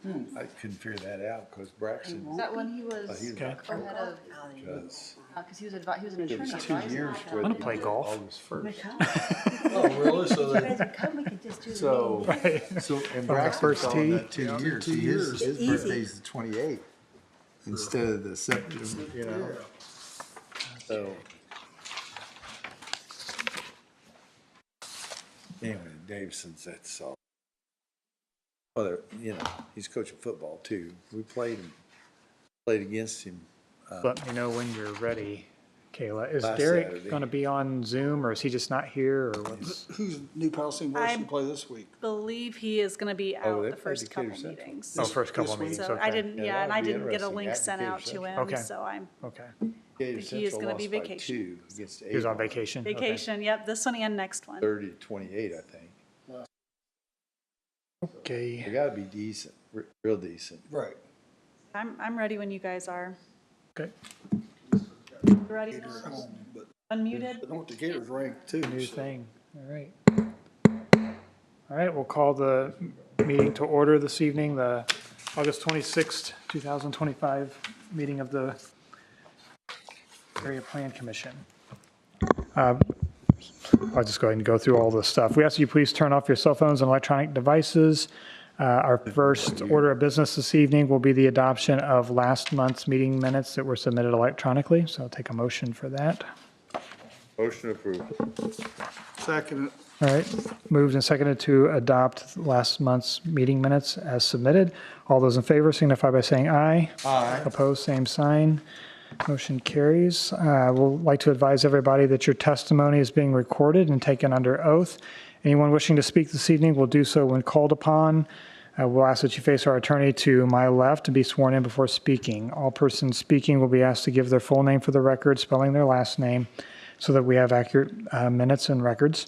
I couldn't figure that out because Braxton. Is that when he was Okay. head of, Because because he was an attorney it was 2 advisor. years. I want to play golf. August 1st. Oh, really? So You guys they, would come, we could just do the So, meeting. so and the Braxton first followed tee. that 2 years. 2 years. His Easy. birthday's the 28th instead of the September, you know. So. Anyway, Davison's that's all. Well, you know, he's coaching football too. We played against him. Let me know when you're ready, Kayla. Is Last Derek Saturday. going to be on Zoom, or is he just not here, or what's? who's New Palestine Western play this week? Believe he is going to be Oh, out they the played first couple Decatur Central. meetings. Oh, first couple This week. meetings, So okay. I didn't, Yeah, and I that'd be didn't get a interesting. link At sent out to Decatur him, Okay. so I'm Okay. Decatur he is Central gonna be lost by vacation. 2 against He was on Avon. vacation? Okay. vacation. Yep, this one and next one. 30-28, I think. Okay. They gotta be decent, real decent. Right. I'm ready when you guys are. Okay. You ready? But Unmuted? North Decatur's ranked too. New so- thing. All right. All right, we'll call the meeting to order this evening, the August 26th, 2025 meeting of the Area Plan Commission. I'll just go ahead and go through all this stuff. We ask you please turn off your cell phones and electronic devices. Our first order of business this evening will be the adoption of last month's meeting minutes that were submitted electronically. So I'll take a motion for that. Motion approved. Second, All right, moved and seconded to adopt last month's meeting minutes as submitted. All those in favor signify by saying aye. Aye. Opposed, same sign. Motion carries. We'll like to advise everybody that your testimony is being recorded and taken under oath. Anyone wishing to speak this evening will do so when called upon. We'll ask that you face our attorney to my left to be sworn in before speaking. All persons speaking will be asked to give their full name for the record, spelling their last name, so that we have accurate minutes and records.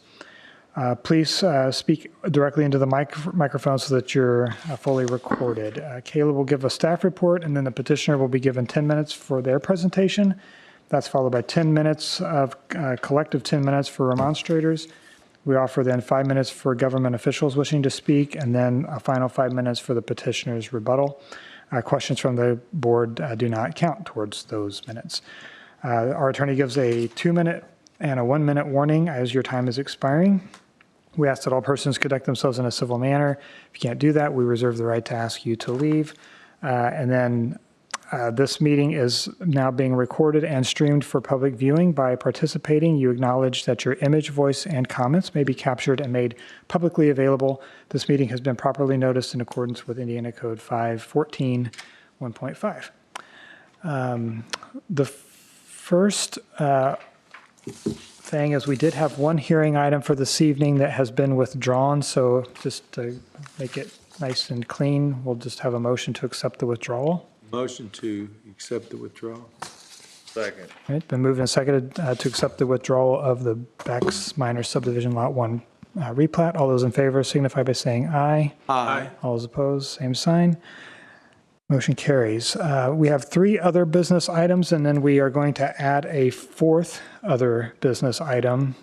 Please speak directly into the microphone so that you're fully recorded. Kayla will give a staff report, and then the petitioner will be given 10 minutes for their presentation. That's followed by 10 minutes of collective 10 minutes for remonstrators. We offer then 5 minutes for government officials wishing to speak, and then a final 5 minutes for the petitioner's rebuttal. Questions from the board do not count towards those minutes. Our attorney gives a 2-minute and a 1-minute warning as your time is expiring. We ask that all persons conduct themselves in a civil manner. If you can't do that, we reserve the right to ask you to leave. And then this meeting is now being recorded and streamed for public viewing. By participating, you acknowledge that your image, voice, and comments may be captured and made publicly available. This meeting has been properly noticed in accordance with Indiana Code 514 1.5. The first thing is we did have one hearing item for this evening that has been withdrawn, so just to make it nice and clean, we'll just have a motion to accept the withdrawal. Motion to accept the withdrawal. Second. All right, been moved and seconded to accept the withdrawal of the Beck's Minor Subdivision Lot 1 replat. All those in favor signify by saying aye. Aye. All those opposed, same sign. Motion carries. We have 3 other business items, and then we are going to add a 4th other business item.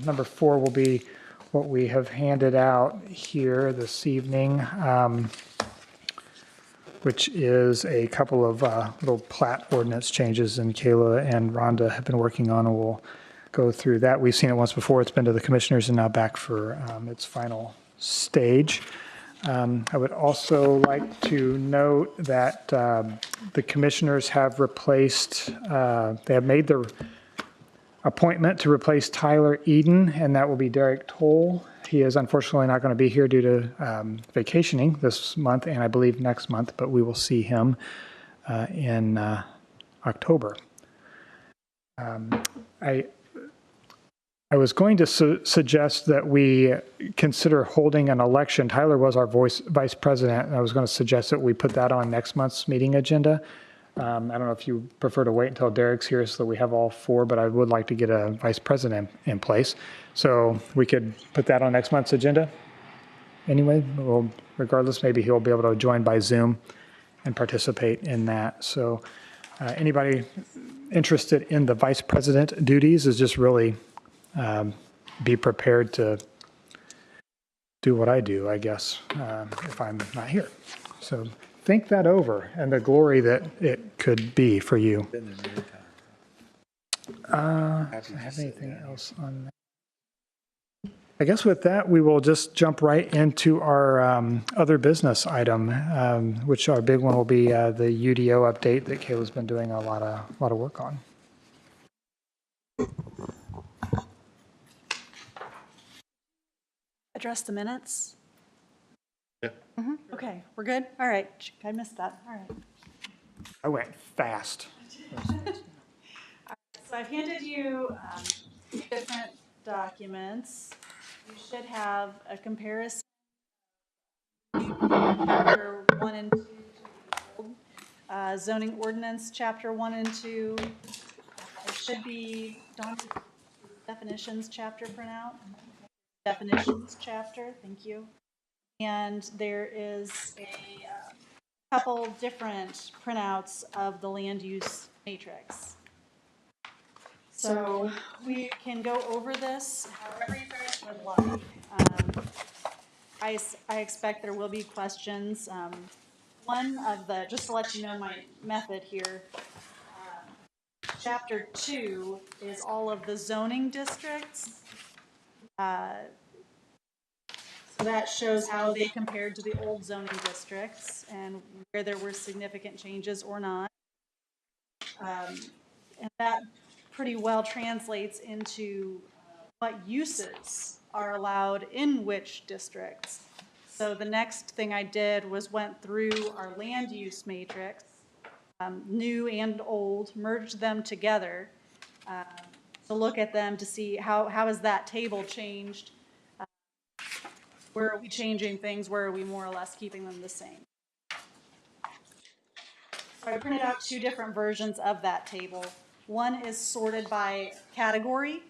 Number 4 will be what we have handed out here this evening, which is a couple of little plat ordinance changes, and Kayla and Rhonda have been working on, and we'll go through that. We've seen it once before. It's been to the commissioners and now back for its final stage. I would also like to note that the commissioners have replaced, they have made the appointment to replace Tyler Eden, and that will be Derek Toll. He is unfortunately not going to be here due to vacationing this month and I believe next month, but we will see him in October. I was going to suggest that we consider holding an election. Tyler was our vice president, and I was going to suggest that we put that on next month's meeting agenda. I don't know if you prefer to wait until Derek's here so that we have all 4, but I would like to get a vice president in place. So we could put that on next month's agenda. Anyway, well, regardless, maybe he'll be able to join by Zoom and participate in that. So anybody interested in the vice president duties is just really be prepared to do what I do, I guess, if I'm not here. So think that over and the glory that it could be for you. Been there many times. Do I have anything else on that? I guess with that, we will just jump right into our other business item, which our big one will be the UDO update that Kayla's been doing a lot of work on. Address the minutes? Yeah. Okay, we're good? All right, I missed that, all right. I went fast. So I've handed you different documents. You should have a comparison. Chapter 1 and 2 to the old zoning ordinance, chapter 1 and 2. It should be Don's definitions chapter printout. Definitions chapter, thank you. And there is a couple different printouts of the land use matrix. So we can go over this however you guys would like. I expect there will be questions. One of the, just to let you know my method here, chapter 2 is all of the zoning districts. So that shows how they compared to the old zoning districts and where there were significant changes or not. And that pretty well translates into what uses are allowed in which districts. So the next thing I did was went through our land use matrix, new and old, merged them together to look at them to see how has that table changed. Where are we changing things? Where are we more or less keeping them the same? So I printed out two different versions of that table. One is sorted by category.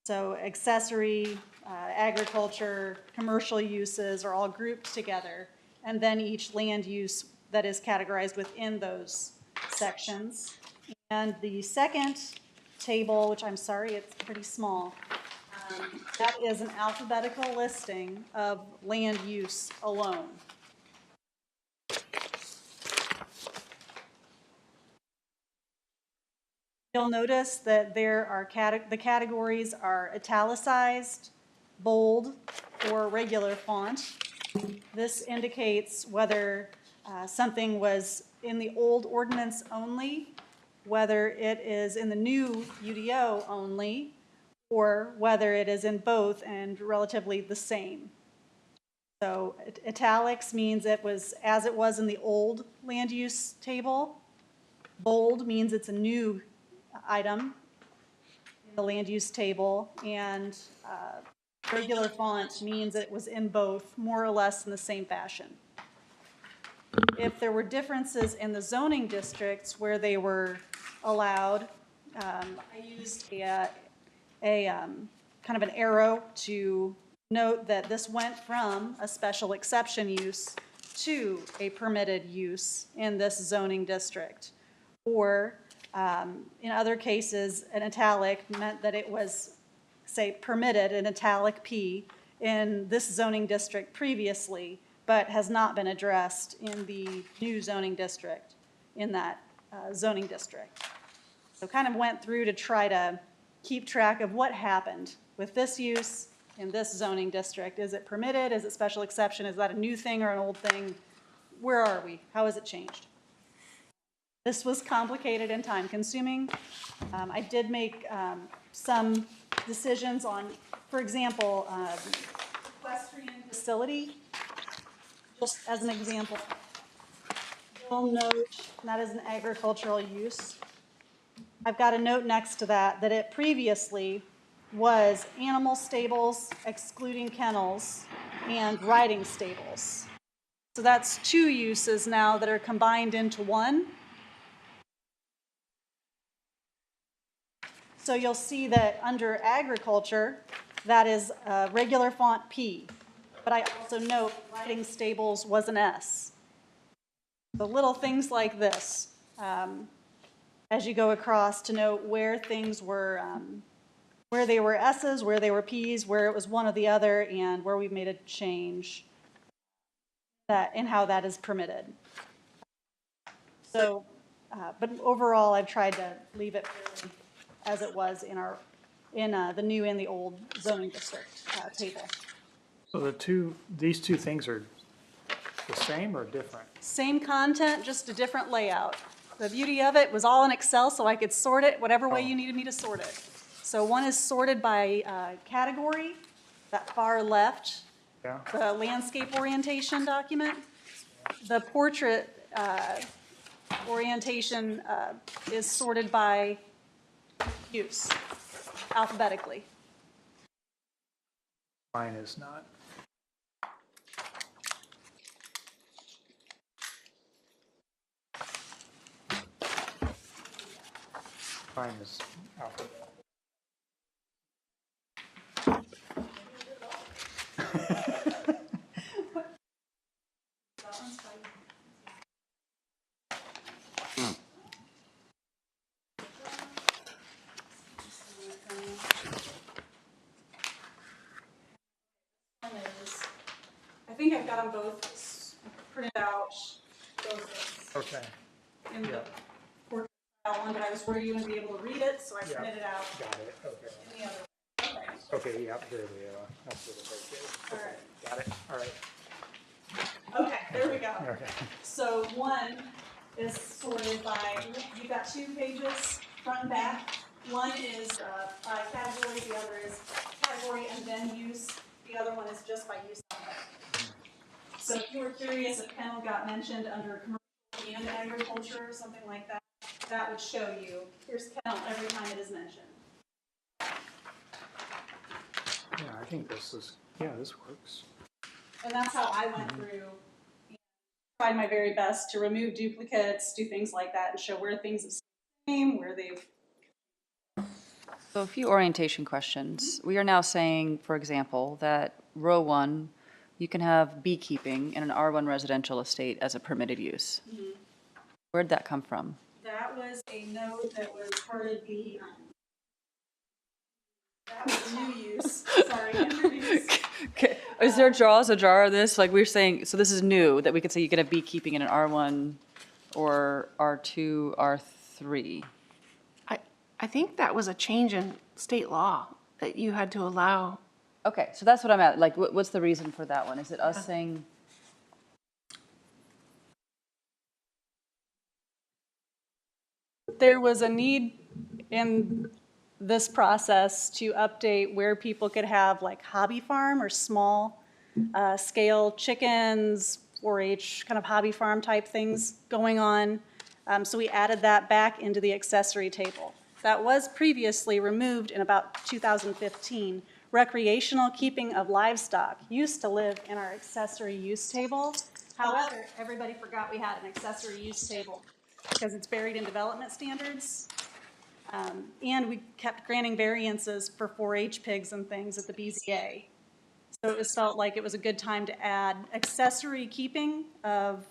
So accessory, agriculture, commercial uses are all grouped together. And then each land use that is categorized within those sections. And the second table, which I'm sorry, it's pretty small, that is an alphabetical listing of land use alone. You'll notice that there are the categories are italicized, bold, or regular font. This indicates whether something was in the old ordinance only, whether it is in the new UDO only, or whether it is in both and relatively the same. So italics means it was as it was in the old land use table. Bold means it's a new item in the land use table, and regular font means it was in both, more or less in the same fashion. If there were differences in the zoning districts where they were allowed, I used a kind of an arrow to note that this went from a special exception use to a permitted use in this zoning district. Or in other cases, an italic meant that it was, say, permitted, an italic P, in this zoning district previously, but has not been addressed in the new zoning district, in that zoning district. So kind of went through to try to keep track of what happened with this use in this zoning district. Is it permitted? Is it special exception? Is that a new thing or an old thing? Where are we? How has it changed? This was complicated and time consuming. I did make some decisions on, for example, equestrian facility, just as an example. You'll note that is an agricultural use. I've got a note next to that it previously was animal stables, excluding kennels, and riding stables. So that's two uses now that are combined into one. So you'll see that under agriculture, that is a regular font P. But I also note riding stables was an S. So little things like this, as you go across to note where things were, where they were S's, where they were P's, where it was one or the other, and where we've made a change. and how that is permitted. So, but overall, I've tried to leave it fairly as it was in the new and the old zoning district table. So these two things are the same or different? Same content, just a different layout. The beauty of it was all in Excel, so I could sort it whatever way you needed me to sort it. So one is sorted by category, that far left, Yeah. the landscape orientation document. The portrait orientation is sorted by use, alphabetically. Mine is not. Mine is alphabet. I think I've got them both printed out. Both Okay. in the Yeah. portrait style one, but I was worried you wouldn't be able to read it, so I Yeah. printed it out Got it. Okay. in the other. Okay. Okay, yeah, here we are. That's what it is. All right. Got it. All right. Okay, there we go. Okay. So one is sorted by, you've got 2 pages, front and back. One is by category, the other is category and then use. The other one is just by use only. So if you were curious if kennel got mentioned under commercial and agriculture or something like that, that would show you, here's kennel every time it is mentioned. Yeah, I think this works. And that's how I went through, tried my very best to remove duplicates, do things like that, and show where things have same, where they've. So a few orientation questions. We are now saying, for example, that row 1, you can have beekeeping in an R1 residential estate as a permitted use. Where'd that come from? That was a note that was part of the, that was new use, sorry, introduced. Okay. Is there a jar of this? Like we're saying, so this is new, that we could say you could have beekeeping in an R1 or R2, R3. I think that was a change in state law that you had to allow. Okay, so that's what I'm at. Like, what's the reason for that one? Is it us saying? There was a need in this process to update where people could have like hobby farm or small scale chickens, 4-H kind of hobby farm type things going on. So we added that back into the accessory table. That was previously removed in about 2015. Recreational keeping of livestock used to live in our accessory use table. However, everybody forgot we had an accessory use table because it's buried in development standards. And we kept granting variances for 4-H pigs and things at the BZA. So it was felt like it was a good time to add accessory keeping of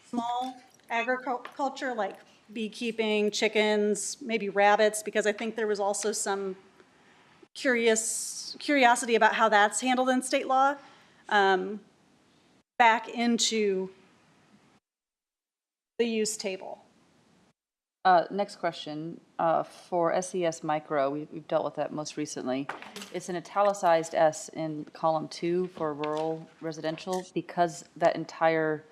small agriculture like beekeeping, chickens, maybe rabbits, because I think there was also some curiosity about how that's handled in state law, back into the use table. Next question, for SES Micro, we've dealt with that most recently. It's an italicized S in column 2 for rural residential because that entire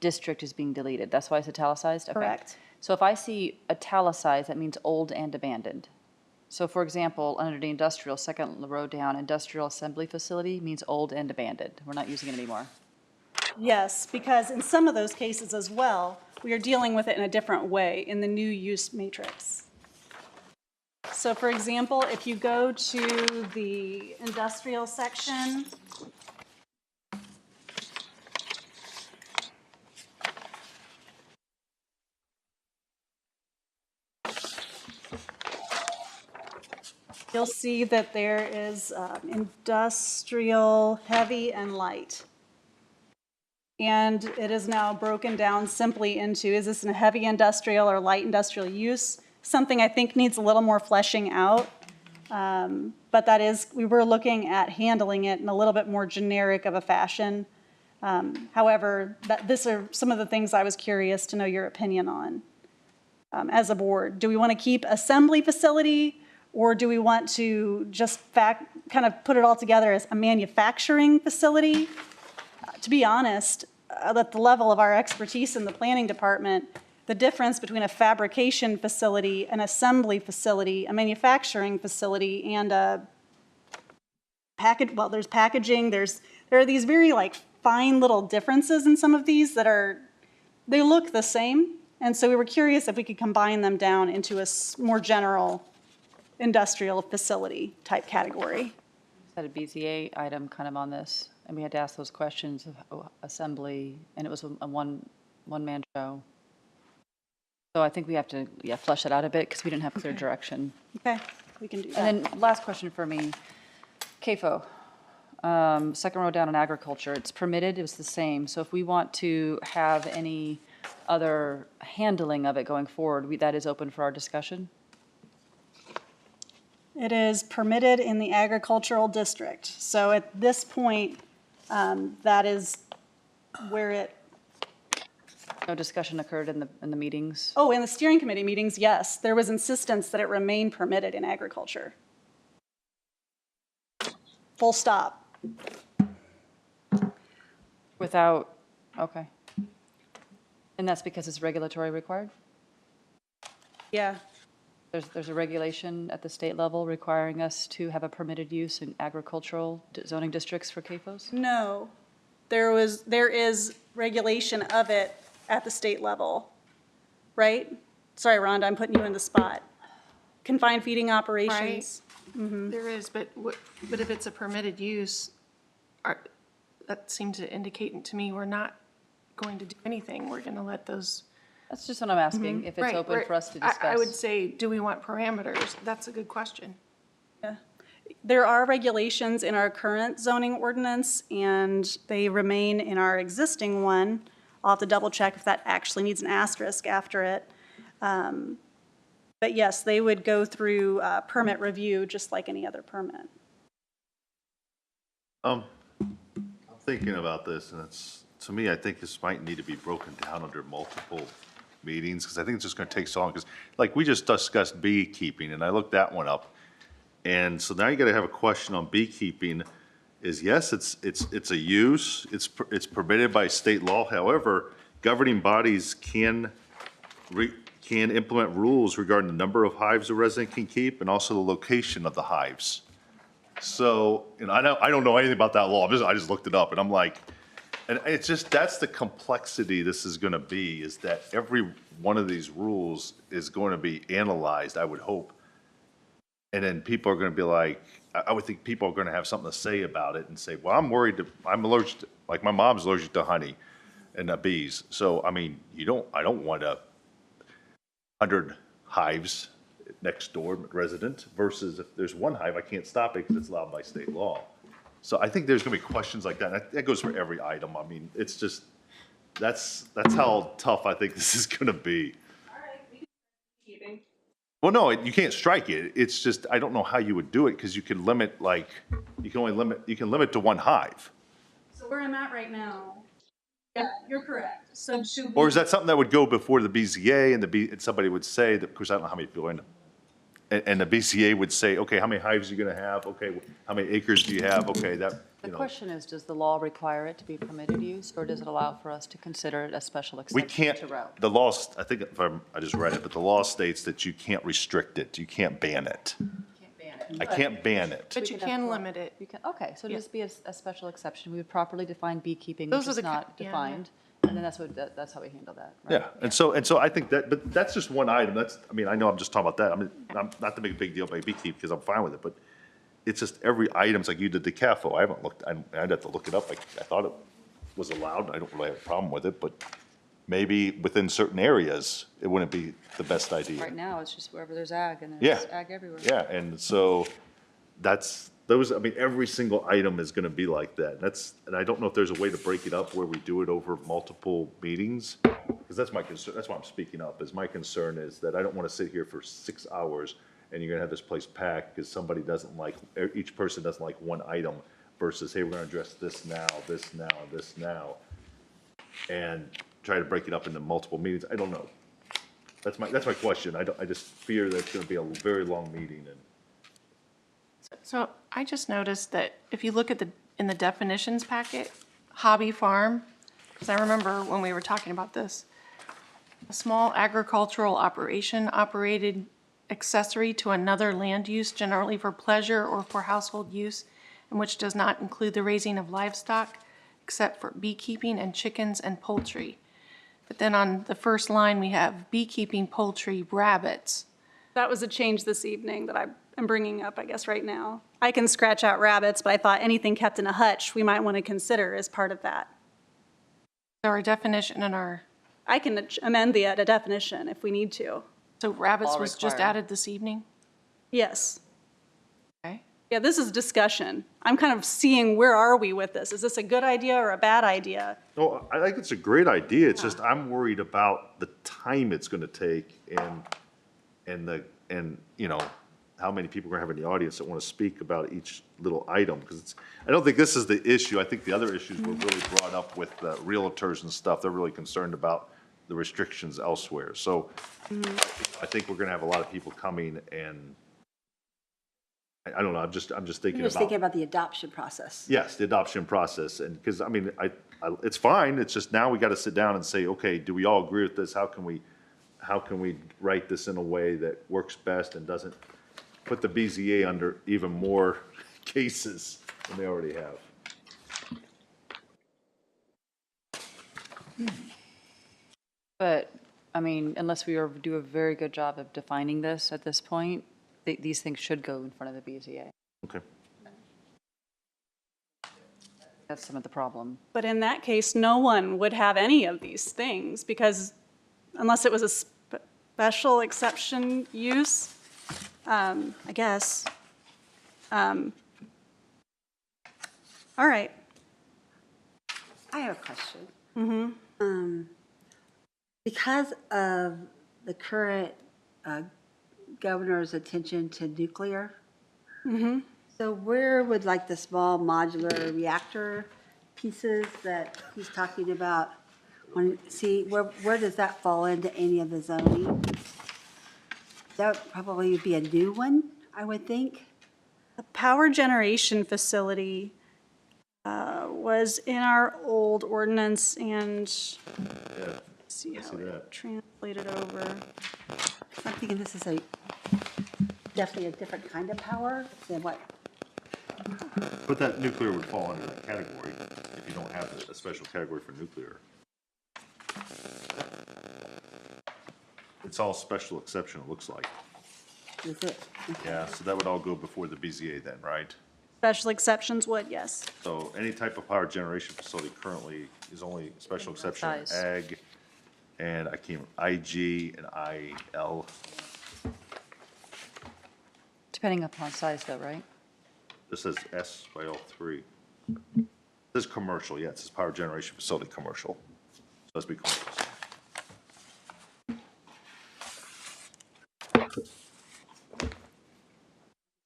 district is being deleted. That's why it's italicized? Okay. Correct. So if I see italicized, that means old and abandoned. So for example, under the industrial, second row down, industrial assembly facility means old and abandoned. We're not using it anymore. Yes, because in some of those cases as well, we are dealing with it in a different way in the new use matrix. So for example, if you go to the industrial section, you'll see that there is industrial, heavy, and light. And it is now broken down simply into, is this a heavy industrial or light industrial use? Something I think needs a little more fleshing out. But that is, we were looking at handling it in a little bit more generic of a fashion. However, these are some of the things I was curious to know your opinion on as a board. Do we want to keep assembly facility, or do we want to just kind of put it all together as a manufacturing facility? To be honest, at the level of our expertise in the planning department, the difference between a fabrication facility, an assembly facility, a manufacturing facility, and a there's packaging, there are these very like fine little differences in some of these they look the same. And so we were curious if we could combine them down into a more general industrial facility type category. Had a BZA item kind of on this, and we had to ask those questions of assembly, and it was a one-man show. So I think we have to, flesh it out a bit because we didn't have clear direction. Okay, we can do that. And then last question for me, CAFO, second row down in agriculture, it's permitted, it was the same. So if we want to have any other handling of it going forward, that is open for our discussion? It is permitted in the agricultural district. So at this point, that is where No discussion occurred in the meetings? oh, in the steering committee meetings, yes, there was insistence that it remain permitted in agriculture. Full stop. Without, okay. And that's because it's regulatory required? Yeah. There's a regulation at the state level requiring us to have a permitted use in agricultural zoning districts for CAFOs? No, there is regulation of it at the state level, right? Sorry, Rhonda, I'm putting you in the spot. Confined feeding operations. There is, but if it's a permitted use, that seems to indicate to me we're not going to do anything. We're going to let those. That's just what I'm asking, if it's Right, open right. for us to discuss. I would say, do we want parameters? That's a good question. Yeah. There are regulations in our current zoning ordinance, and they remain in our existing one. I'll have to double check if that actually needs an asterisk after it. But yes, they would go through permit review just like any other permit. I'm thinking about this, and to me, I think this might need to be broken down under multiple meetings, because I think it's just gonna take so long, because like we just discussed beekeeping, and I looked that one up. And so now you gotta have a question on beekeeping, is yes, it's a use, it's permitted by state law, however, governing bodies can implement rules regarding the number of hives a resident can keep and also the location of the hives. So, and I don't know anything about that law, I just looked it up, and I'm like, and it's just, that's the complexity this is gonna be, is that every one of these rules is going to be analyzed, I would hope. And then people are gonna be like, I would think people are gonna have something to say about it and say, well, I'm allergic to, like my mom's allergic to honey and bees. So, I mean, I don't want 100 hives next door resident versus if there's one hive, I can't stop it because it's allowed by state law. So I think there's gonna be questions like that. And that goes for every item. I mean, it's just, that's how tough I think this is gonna be. Well, no, you can't strike it. It's just, I don't know how you would do it, because you can limit, you can limit to one hive. So where I'm at right now, yeah, you're correct. So should Or is that something that would go before the BZA and somebody would say, that, of course, I don't know how many people are in it. And the BCA would say, okay, how many hives are you gonna have? Okay, how many acres do you have? Okay, that, The you know. question is, does the law require it to be permitted use, or does it allow for us to consider it a special We exception can't, to route? the law, I think, I just read it, but the law states that you can't restrict it. You can't ban it. I can't ban it. But you can limit it. You can, okay, so Yeah. just be a special exception. We would properly define beekeeping, Those which are is the ki- not yeah, yeah. defined, and then that's how we handle that, right? Yeah, and so I think that, but that's just one item. I mean, I know I'm just talking about that. I mean, I'm not to make a big deal about beekeeping, because I'm fine with it, but it's just every item's like you did the CAFO. I haven't looked, I'd have to look it up. I thought it was allowed. I don't really have a problem with it, but maybe within certain areas, it wouldn't be the best idea. Right now, it's just wherever there's ag, and Yeah. there's ag everywhere. Yeah, and so I mean, every single item is gonna be like that. And I don't know if there's a way to break it up where we do it over multiple meetings, because that's my concern, that's why I'm speaking up, is my concern is that I don't wanna sit here for 6 hours and you're gonna have this place packed because somebody doesn't like, each person doesn't like one item versus, hey, we're gonna address this now, this now, and this now, and try to break it up into multiple meetings. I don't know. That's my question. I just fear that it's gonna be a very long meeting and. So I just noticed that if you look at in the definitions packet, hobby farm, because I remember when we were talking about this, a small agricultural operation operated accessory to another land use generally for pleasure or for household use, and which does not include the raising of livestock except for beekeeping and chickens and poultry. But then on the first line, we have beekeeping, poultry, rabbits. That was a change this evening that I'm bringing up, I guess, right now. I can scratch out rabbits, but I thought anything kept in a hutch, we might want to consider as part of that. Our definition in our, I can amend the definition if we need to. so rabbits All was just required. added this evening? Yes. Okay. Yeah, this is discussion. I'm kind of seeing where are we with this? Is this a good idea or a bad idea? No, I think it's a great idea. It's just I'm worried about the time it's gonna take and you know, how many people are gonna have in the audience that wanna speak about each little item. Because I don't think this is the issue. I think the other issues were really brought up with the realtors and stuff. They're really concerned about the restrictions elsewhere. So I think we're gonna have a lot of people coming and I don't know, I'm just thinking You're just thinking about. about the adoption process. Yes, the adoption process, and, because, I mean, it's fine, it's just now we gotta sit down and say, okay, do we all agree with this? How can we write this in a way that works best and doesn't put the BZA under even more cases than they already have? But, I mean, unless we do a very good job of defining this at this point, these things should go in front of the BZA. Okay. That's some of the problem. But in that case, no one would have any of these things because unless it was a special exception use, I guess. All right. I have a question. Because of the current governor's attention to nuclear, so where would like the small modular reactor pieces that he's talking about, where does that fall into any of the zoning? That would probably be a new one, I would think. The power generation facility was in our old ordinance and Yeah, see how see it that. translated over. I'm thinking this is definitely a different kind of power than what, but that nuclear would fall under that category if you don't have a special category for nuclear. It's all special exception, it looks like. is it? Yeah, so that would all go before the BZA then, right? Special exceptions would, yes. So any type of power generation facility currently is only special exception in Size. ag, and IG and IL. Depending upon size though, right? This says S by L3. This is commercial, yeah, it says power generation facility commercial. So let's be commercial.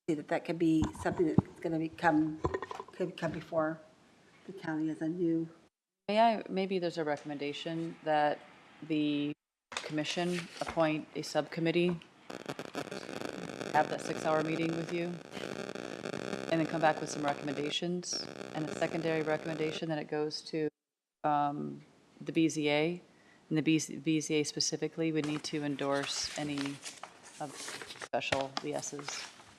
See that could be something that's going to could come before the county as a new. Maybe there's a recommendation that the commission appoint a subcommittee, have that 6-hour meeting with you, and then come back with some recommendations, and a secondary recommendation that it goes to the BZA, and the BZA specifically would need to endorse any of special yeses.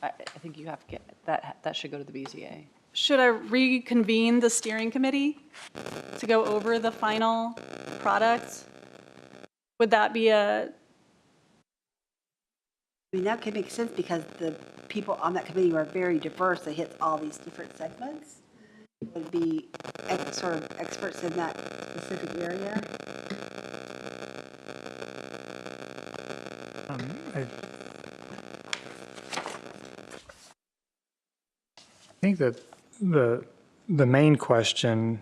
I think you have to get, that should go to the BZA. Should I reconvene the steering committee to go over the final product? Would that be I mean, that could make sense because the people on that committee are very diverse. It hits all these different segments. It would be sort of experts in that specific area. I think that the main question,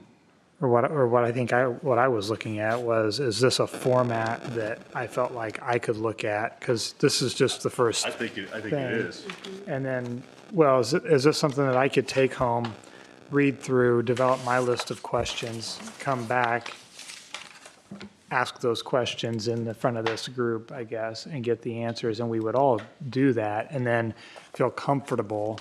or what I think what I was looking at was, is this a format that I felt like I could look at? Because this is just the first I think it thing. is. And then, well, is this something that I could take home, read through, develop my list of questions, come back, ask those questions in the front of this group, I guess, and get the answers, and we would all do that, and then feel comfortable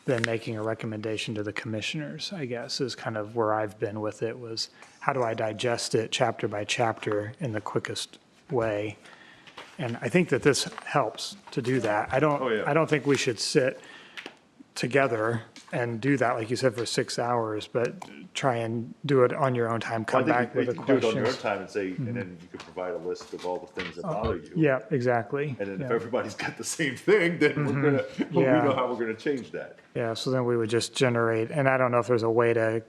then making a recommendation to the commissioners, I guess, is kind of where I've been with it, was how do I digest it chapter by chapter in the quickest way? And I think that this helps to do that. I Oh, yeah. don't think we should sit together and do that, like you said, for 6 hours, but try and do it on your own time, come Well, I back think with you the could do it on your own questions. time and say, and then you could provide a list of all the things that bother you. Yeah, exactly. And then if Yeah. everybody's got the same thing, then we're gonna, we Yeah. know how we're gonna change that. Yeah, so then we would just generate, and I don't know if there's a way to,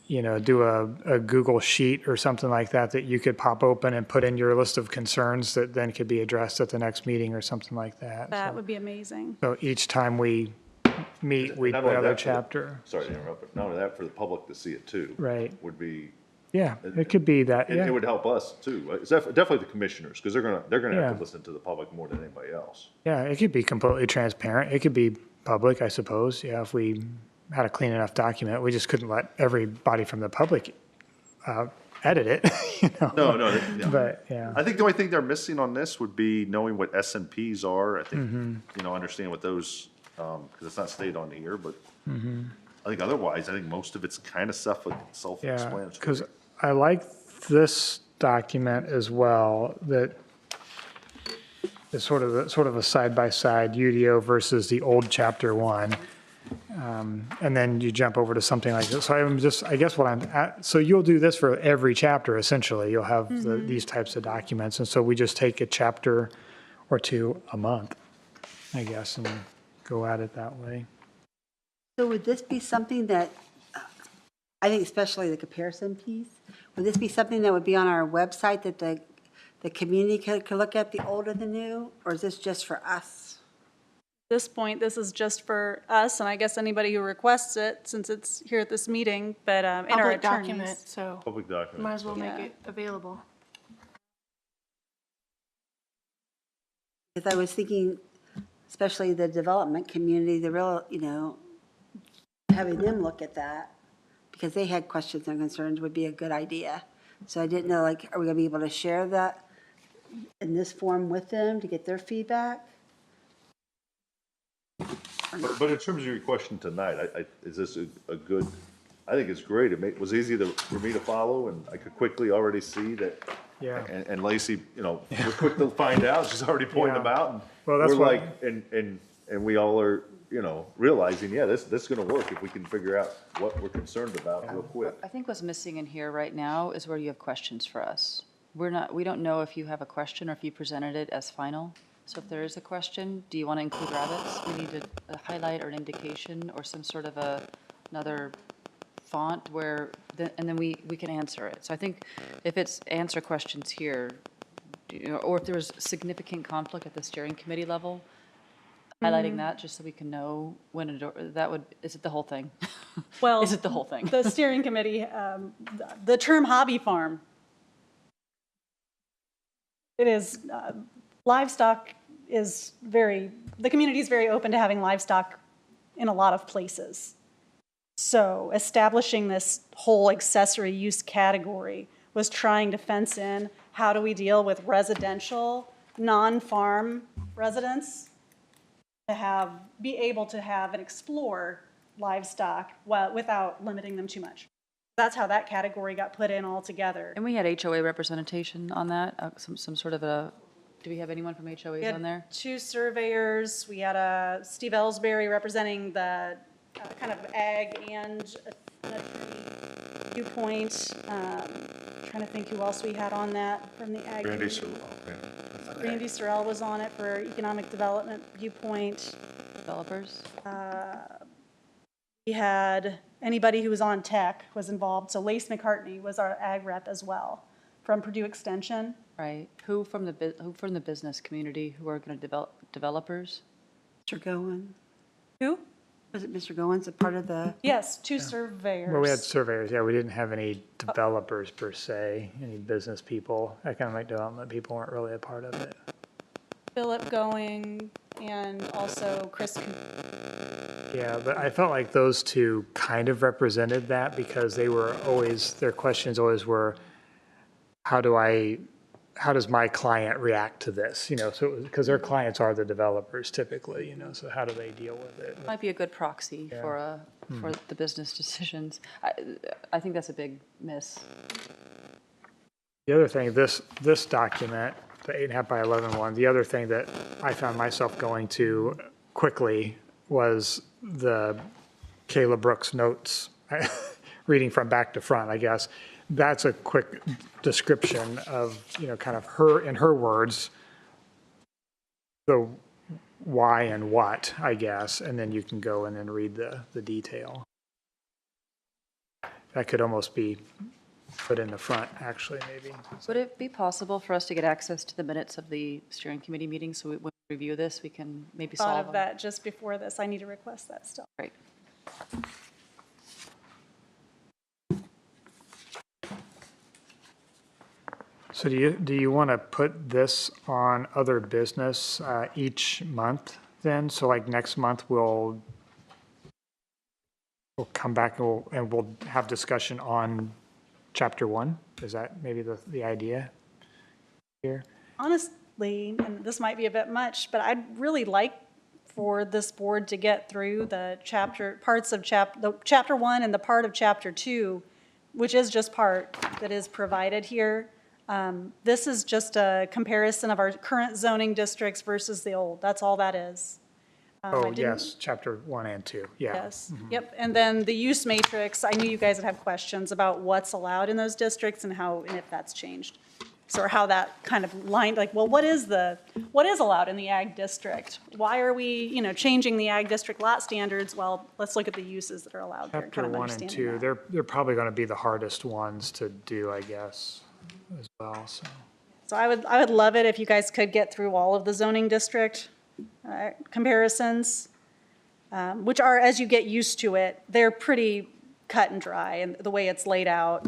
do a Google sheet or something like that that you could pop open and put in your list of concerns that then could be addressed at the next meeting or something like that. That So- would be amazing. So each time we meet, we Not put only another that for the- chapter. Sorry to interrupt, but not only that, for the public to see it too. Right. Would be, Yeah, it could be that, it yeah. would help us too. It's definitely the commissioners, because they're gonna have Yeah. to listen to the public more than anybody else. Yeah, it could be completely transparent. It could be public, I suppose. Yeah, if we had a clean enough document, we just couldn't let everybody from the public edit it, No, yeah. But, yeah. I think the only thing they're missing on this would be knowing what S and Ps are. I think, Mm-hmm. understand what those, because it's not stated on here, but Mm-hmm. I think otherwise, I think most of it's kind of Yeah, self-explanatory. because I like this document as well, that is sort of a side-by-side UDO versus the old chapter one. And then you jump over to something like this. So I guess what I'm at, so you'll do this for every chapter essentially. You'll have these types of documents. And so we just take a chapter or two a month, I guess, and go at it that way. So would this be something that, I think especially the comparison piece, would this be something that would be on our website that the community could look at, the old and the new? Or is this just for us? At this point, this is just for us, and I guess anybody who requests it, since it's here at this meeting, but and our Public document, attorneys. so Public document. might as well make Yeah. it available. Because I was thinking, especially the development community, the real, having them look at that, because they had questions and concerns would be a good idea. So I didn't know, like, are we gonna be able to share that in this form with them to get their feedback? But in terms of your question tonight, is this a good, I think it's great. Was easy for me to follow, and I could quickly already see that. Yeah. And Lacey, was quick to find out. She's already pointing them Yeah. out. And Well, that's we're what- like, and we all are, realizing, yeah, this is gonna work if we can figure out what we're concerned about real quick. I think what's missing in here right now is where you have questions for us. We don't know if you have a question or if you presented it as final. So if there is a question, do you want to include rabbits? We need a highlight or an indication or some sort of another font where, and then we can answer it. So I think if it's answer questions here, or if there was significant conflict at the steering committee level, highlighting that just so we can know when is it the whole thing? Well, Is it the whole thing? the steering committee, the term hobby farm, it is, livestock is the community is very open to having livestock in a lot of places. So establishing this whole accessory use category was trying to fence in, how do we deal with residential, non-farm residents to be able to have and explore livestock without limiting them too much. That's how that category got put in altogether. And we had HOA representation on that, some sort of do we have anyone from We HOAs had on there? 2 surveyors. We had Steve Ellsbury representing the kind of ag and an attorney viewpoint. Trying to think who else we had on that from the ag. Randy, Randy Sorrell was on it for economic development viewpoint. Developers? We had anybody who was on tech was involved. So Lace McCartney was our ag rep as well from Purdue Extension. Right. Who from the business community who are going to develop developers? Mr. Goins, Who? was it Mr. Goins, a part of the? Yes, 2 surveyors. Well, we had surveyors, yeah, we didn't have any developers per se, any business people. Economic development people weren't really a part of it. Philip Going and also Chris Yeah, but I felt like those two kind of represented that because they were always, their questions always were, how does my client react to this? You know, so, because their clients are the developers typically, you know, so how do they deal with it? Might be a good proxy for the business decisions. I think that's a big miss. The other thing, this document, the 8.5 by 11 one, the other thing that I found myself going to quickly was the Kayla Brooks notes, reading from back to front, I guess. That's a quick description of, you know, kind of her, in her words, the why and what, I guess, and then you can go in and read the detail. That could almost be put in the front, actually, maybe. Would it be possible for us to get access to the minutes of the steering committee meeting, so when we review this, we can maybe Thought solve of them? that just before this. I need to request that still. Great. So do you want to put this on other business each month then? So like next month, we'll come back and we'll have discussion on chapter 1? Is that maybe the idea here? Honestly, and this might be a bit much, but I'd really like for this board to get through the parts of chapter 1 and the part of chapter 2, which is just part that is provided here. This is just a comparison of our current zoning districts versus the old. That's all that is. Oh, yes, chapter 1 and 2, yeah. Yes, yep. And then the use matrix, I knew you guys would have questions about what's allowed in those districts and if that's changed. So, or how that kind of lined, like, well, what is allowed in the ag district? Why are we, you know, changing the ag district lot standards? Well, let's look at the uses that are allowed there. Chapter kind of 1 and 2, understanding that. they're probably going to be the hardest ones to do, I guess, as well, so. So I would love it if you guys could get through all of the zoning district comparisons, which are, as you get used to it, they're pretty cut and dry and the way it's laid out.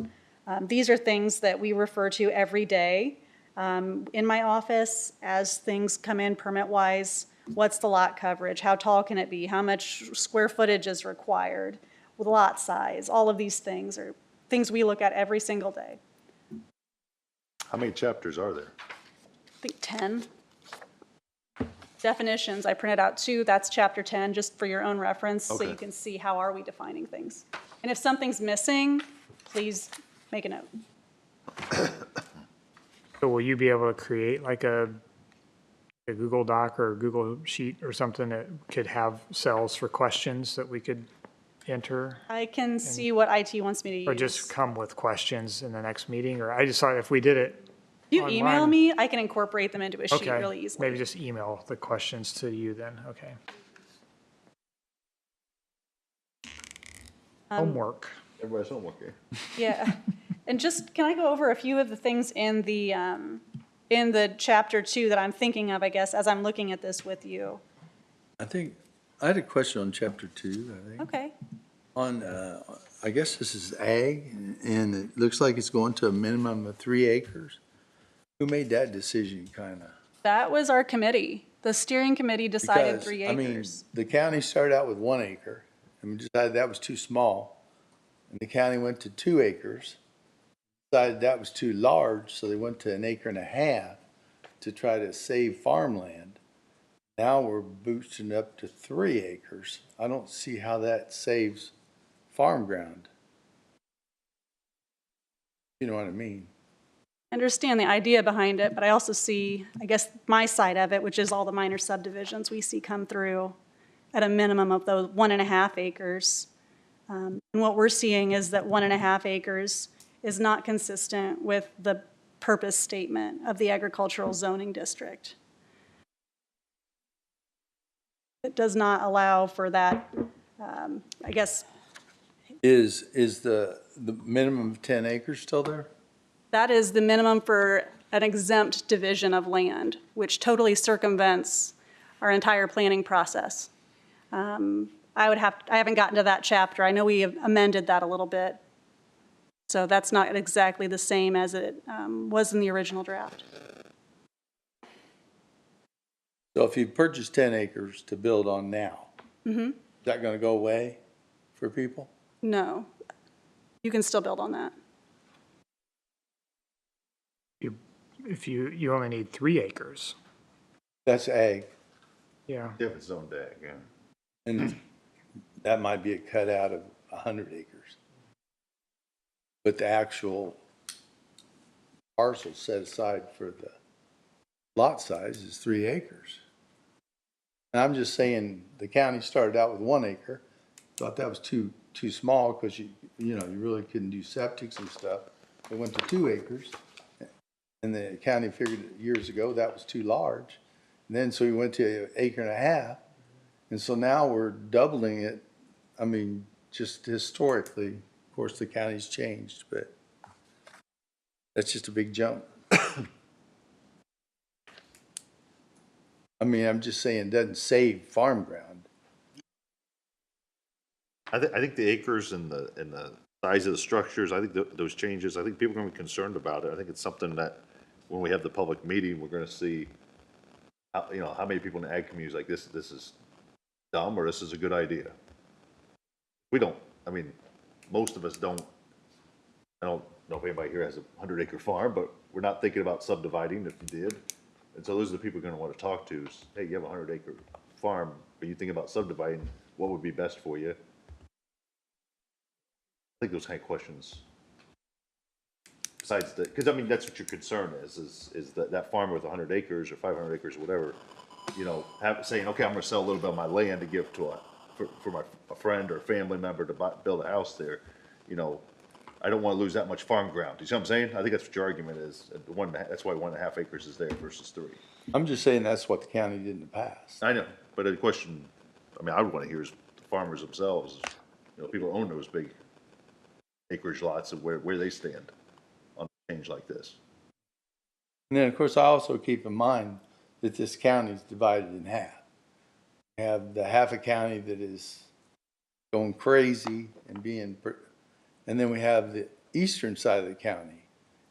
These are things that we refer to every day in my office as things come in permit-wise. What's the lot coverage? How tall can it be? How much square footage is required? With lot size? All of these things are things we look at every single day. How many chapters are there? I think 10. Definitions, I printed out 2. That's chapter 10, just for your own reference, so Okay. you can see how are we defining things. And if something's missing, please make a note. So will you be able to create like a Google Doc or a Google Sheet or something that could have cells for questions that we could enter? I can see what IT wants me to use. Or just come with questions in the next meeting? Or I just thought if we did it If you email online- me, I can incorporate them into a sheet Okay, really easily. maybe just email the questions to you then, okay. Homework. Everybody's homework here. Yeah, and just, can I go over a few of the things in the chapter 2 that I'm thinking of, I guess, as I'm looking at this with you? I think, I had a question on chapter 2, I think. Okay. On, I guess this is ag, and it looks like it's going to a minimum of 3 acres. Who made that decision, kind of? That was our committee. The steering committee decided 3 I mean, acres. the county started out with 1 acre, and we decided that was too small. And the county went to 2 acres, decided that was too large, so they went to 1.5 acres to try to save farmland. Now we're boosting up to 3 acres. I don't see how that saves farm ground. You know what I mean? I understand the idea behind it, but I also see, I guess, my side of it, which is all the minor subdivisions we see come through at a minimum of those 1.5 acres. And what we're seeing is that 1.5 acres is not consistent with the purpose statement of the agricultural zoning district. It does not allow for that, I guess, Is the minimum of 10 acres still there? that is the minimum for an exempt division of land, which totally circumvents our entire planning process. I haven't gotten to that chapter. I know we have amended that a little bit. So that's not exactly the same as it was in the original draft. So if you purchase 10 acres to build on now, that gonna go away for people? No, you can still build on that. If you only need 3 acres. That's ag, Yeah. If it's zoned ag, yeah. and that might be a cutout of 100 acres. But the actual parcel set aside for the lot size is 3 acres. And I'm just saying, the county started out with 1 acre, thought that was too small, because you really couldn't do septics and stuff. They went to 2 acres, and the county figured years ago that was too large. And then, so we went to 1.5 acres, and so now we're doubling it. I mean, just historically, of course, the county's changed, but that's just a big jump. I mean, I'm just saying, it doesn't save farm ground. I think the acres and the size of the structures, I think those changes, I think people are gonna be concerned about it. I think it's something that, when we have the public meeting, we're gonna see, how many people in the ag communities like this is dumb, or this is a good idea. We don't, I mean, most of us don't, I don't know if anybody here has a 100-acre farm, but we're not thinking about subdividing if you did. And so those are the people you're gonna wanna talk to is, hey, you have a 100-acre farm, are you thinking about subdividing? What would be best for you? I think those kind of questions. Besides that, because I mean, that's what your concern is that farmer with 100 acres or 500 acres or whatever, saying, okay, I'm gonna sell a little bit of my land to give to a friend or a family member to build a house there. I don't wanna lose that much farm ground. You see what I'm saying? I think that's what your argument is. That's why 1.5 acres is there versus 3. I'm just saying that's what the county did in the past. I know, but the question, I mean, I would wanna hear is the farmers themselves, people own those big acreage lots of where they stand on a change like this. And then, of course, I also keep in mind that this county is divided in half. We have the half a county that is going crazy and then we have the eastern side of the county.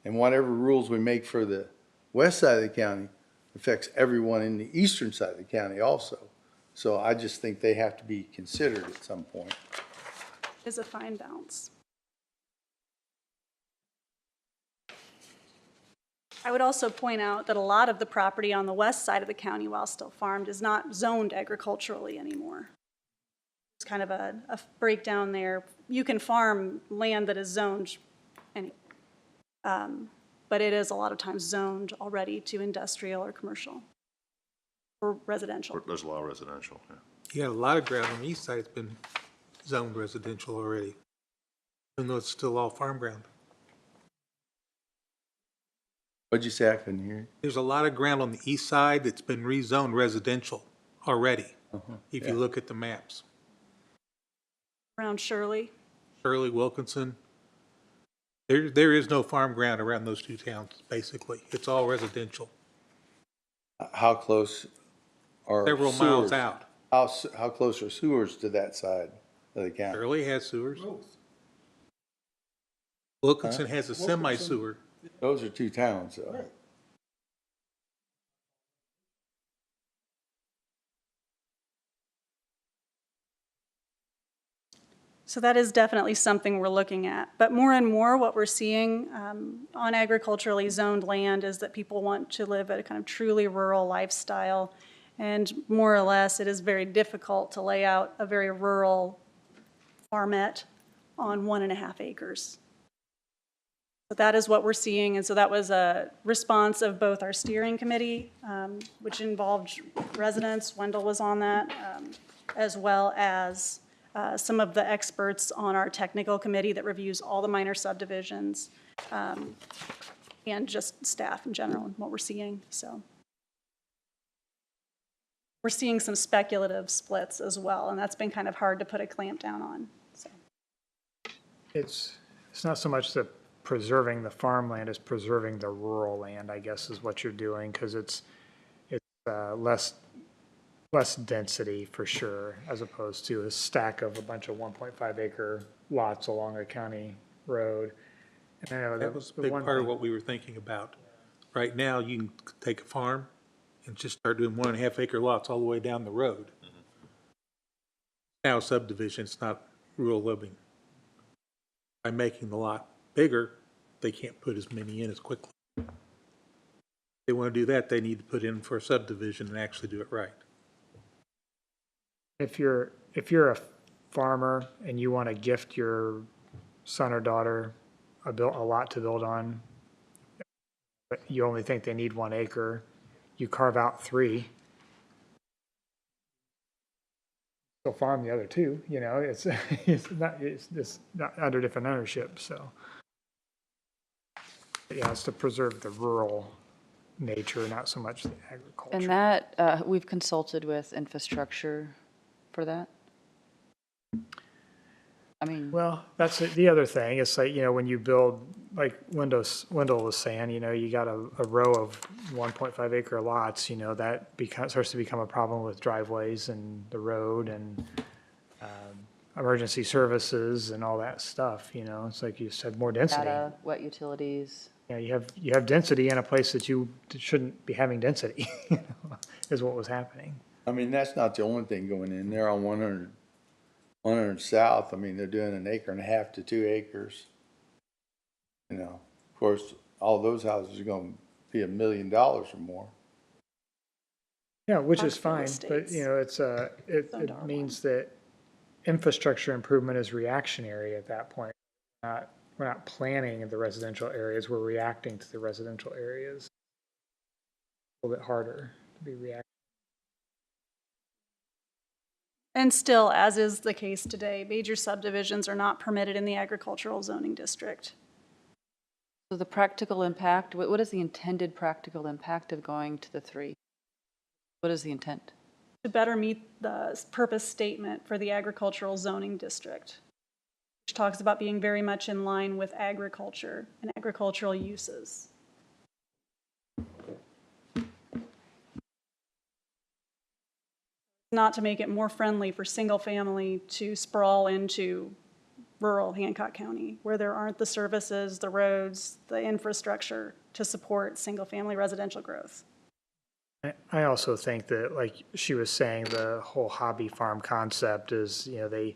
And whatever rules we make for the west side of the county affects everyone in the eastern side of the county also. So I just think they have to be considered at some point. Is a fine balance. I would also point out that a lot of the property on the west side of the county, while still farmed, is not zoned agriculturally anymore. It's kind of a breakdown there. You can farm land that is zoned, but it is a lot of times zoned already to industrial or commercial or residential. There's a lot of residential, yeah. You got a lot of ground on the east side that's been zoned residential already, even though it's still all farm ground. What'd you say? I couldn't hear you. There's a lot of ground on the east side that's been rezoned residential already, if you look at the maps. Around Shirley. Shirley, Wilkinson, there is no farm ground around those 2 towns, basically. It's all residential. How close are Several sewers? miles out. How close are sewers to that side of the county? Shirley has sewers. Wilkinson has a semi-sewer. Those are 2 towns, though. Right. So that is definitely something we're looking at. But more and more what we're seeing on agriculturally zoned land is that people want to live a kind of truly rural lifestyle. And more or less, it is very difficult to lay out a very rural farmette on 1.5 acres. So that is what we're seeing. And so that was a response of both our steering committee, which involved residents, Wendell was on that, as well as some of the experts on our technical committee that reviews all the minor subdivisions, and just staff in general and what we're seeing. So we're seeing some speculative splits as well, and that's been kind of hard to put a clamp down on. So It's not so much that preserving the farmland as preserving the rural land, I guess, is what you're doing, because it's less density for sure, as opposed to a stack of a bunch of 1.5 acre lots along a county road. And I know That was a big part of what we were thinking about. Right now, you can take a farm and just start doing 1.5 acre lots all the way down the road. Now subdivision, it's not rural living. By making the lot bigger, they can't put as many in as quickly. If they want to do that, they need to put in for a subdivision and actually do it right. If you're a farmer and you want to gift your son or daughter a lot to build on, but you only think they need 1 acre, you carve out 3. Still farm the other 2, you know, it's it's not under different ownership, so. Yeah, it's to preserve the rural nature, not so much the agriculture. And that, we've consulted with infrastructure for that? I mean, Well, that's the other thing. It's like, you know, when you build, like Wendell was saying, you know, you got a row of 1.5 acre lots, you know, that starts to become a problem with driveways and the road and emergency services and all that stuff, you know. It's like you said, more density. data, wet utilities. Yeah, you have density in a place that you shouldn't be having density, you know, is what was happening. I mean, that's not the only thing going in there on 100 South. I mean, they're doing 1.5 acres to 2 acres. You know, of course, all those houses are going to be $1 million or more. Yeah, which is Parkville fine, but Estates. you know, it means that infrastructure improvement is reactionary at that point. We're not planning the residential areas, we're reacting to the residential areas. A little bit harder to be reactive. And still, as is the case today, major subdivisions are not permitted in the agricultural zoning district. So the practical impact, what is the intended practical impact of going to the 3? What is the intent? To better meet the purpose statement for the agricultural zoning district, which talks about being very much in line with agriculture and agricultural uses. Not to make it more friendly for single family to sprawl into rural Hancock County, where there aren't the services, the roads, the infrastructure to support single family residential growth. I also think that, like she was saying, the whole hobby farm concept is, you know, they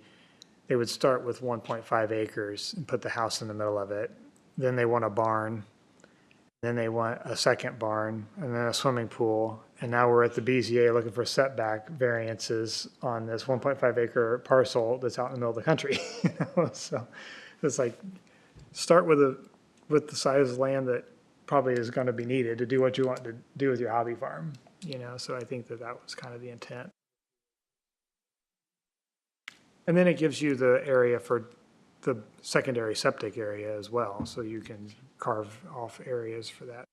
would start with 1.5 acres and put the house in the middle of it. Then they want a barn. Then they want a second barn and then a swimming pool. And now we're at the BZA looking for setback variances on this 1.5 acre parcel that's out in the middle of the country. You know? So it's like, start with the size of land that probably is going to be needed to do what you want to do with your hobby farm. You know, so I think that was kind of the intent. And then it gives you the area for the secondary septic area as well, so you can carve off areas for that.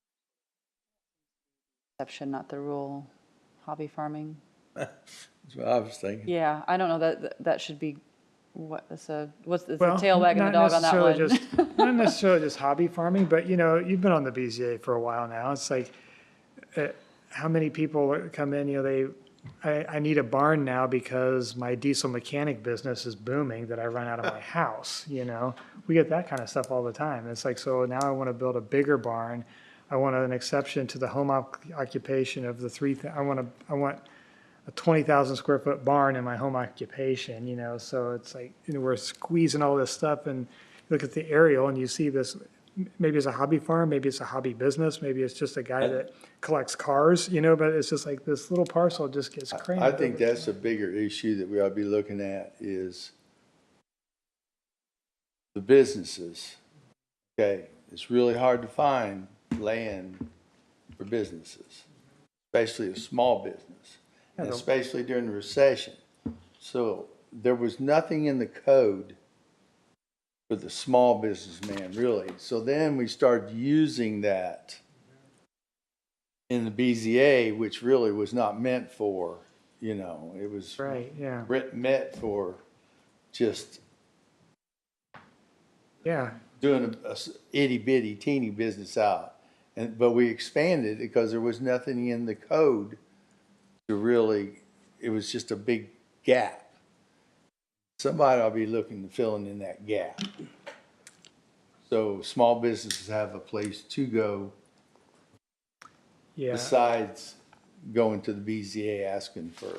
Exception, not the rule, hobby farming. That's what I was thinking. Yeah, I don't know that should be, what's the Well, tail wagging the not dog on that one? necessarily not necessarily just hobby farming, but you know, you've been on the BZA for a while now. It's like, how many people come in, you know, I need a barn now because my diesel mechanic business is booming that I run out of my house, you know? We get that kind of stuff all the time. It's like, so now I want to build a bigger barn. I want an exception to the home occupation of the I want a 20,000 square foot barn in my home occupation, you know? So it's like, you know, we're squeezing all this stuff and look at the aerial and you see this, maybe it's a hobby farm, maybe it's a hobby business, maybe it's just a guy that collects cars, you know, but it's just like this little parcel just gets crammed. I think that's a bigger issue that we ought to be looking at is the businesses. Okay, it's really hard to find land for businesses, especially a small business, and especially during the recession. So there was nothing in the code for the small businessman, really. So then we started using that in the BZA, which really was not meant for, you know, it was Right, yeah. meant for just Yeah, doing a itty bitty teeny business out. But we expanded because there was nothing in the code to really, it was just a big gap. Somebody will be looking to fill in that gap. So small businesses have a place to go yeah. besides going to the BZA asking for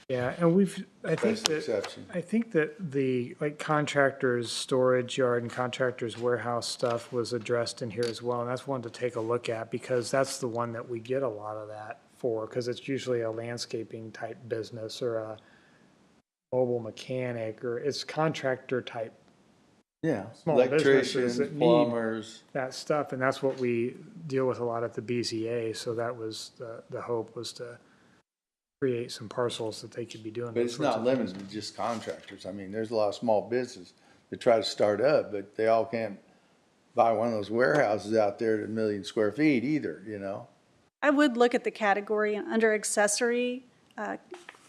Yeah, and I think Special exception. that the, like, contractors' storage yard and contractors' warehouse stuff was addressed in here as well, and that's one to take a look at, because that's the one that we get a lot of that for, because it's usually a landscaping type business or a mobile mechanic, or it's contractor type, Yeah, small businesses electricians, that need plumbers. that stuff, and that's what we deal with a lot at the BZA, so that was, the hope was to create some parcels that they could be doing But those it's sorts not of limited to just contractors. I mean, there's a lot of small business that try to start up, but they all can't buy one of those warehouses out there at 1,000,000 square feet either, you know? I would look at the category under accessory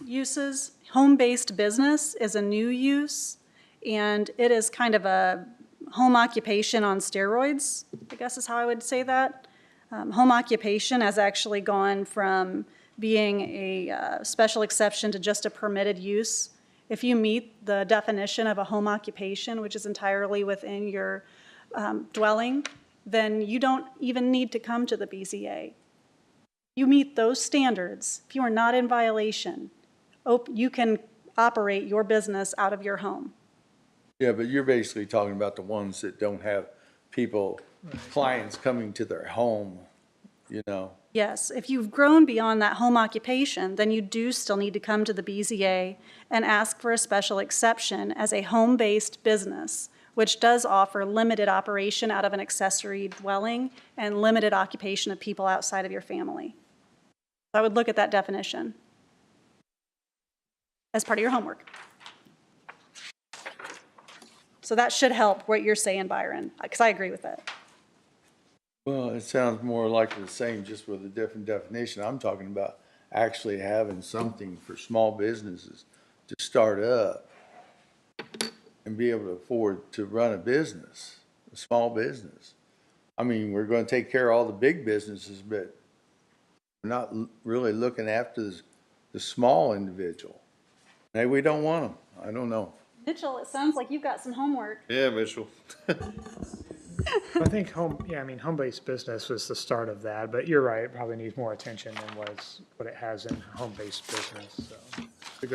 uses. Home-based business is a new use, and it is kind of a home occupation on steroids, I guess is how I would say that. Home occupation has actually gone from being a special exception to just a permitted use. If you meet the definition of a home occupation, which is entirely within your dwelling, then you don't even need to come to the BZA. You meet those standards, if you are not in violation, you can operate your business out of your home. Yeah, but you're basically talking about the ones that don't have people, clients coming to their home, you know? Yes, if you've grown beyond that home occupation, then you do still need to come to the BZA and ask for a special exception as a home-based business, which does offer limited operation out of an accessory dwelling and limited occupation of people outside of your family. I would look at that definition as part of your homework. So that should help what you're saying, Byron, because I agree with it. Well, it sounds more like the same, just with a different definition. I'm talking about actually having something for small businesses to start up and be able to afford to run a business, a small business. I mean, we're going to take care of all the big businesses, but we're not really looking after the small individual. Maybe we don't want them. I don't know. Mitchell, it sounds like you've got some homework. Yeah, Mitchell. I think home-based business was the start of that, but you're right, it probably needs more attention than what it has in home-based business, so.